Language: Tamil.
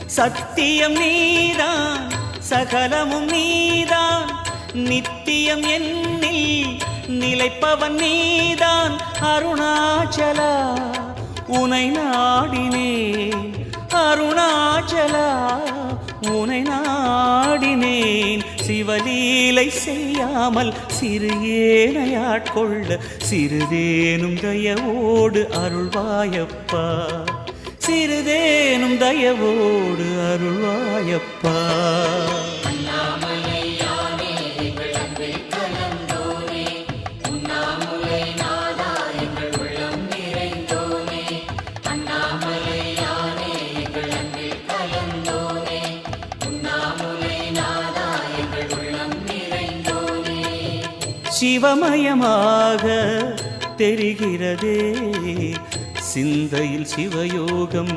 சத்தியம் நீதான் சகலமும் நீதான் நித்தியம் என்னில் நிலைப்பவன் நீதான் அருணாச்சலா உனை நாடினேன் அருணாச்சலா உனை நாடினேன் சிவலீலை செய்யாமல் சிறு ஏனையாட்கொள்ள சிறிதேனும் தயவோடு அருள்வாயப்பா சிறிதேனும் தயவோடு அருள்வாயப்பா சிவமயமாக தெரிகிறதே சிந்தையில் சிவயோகம்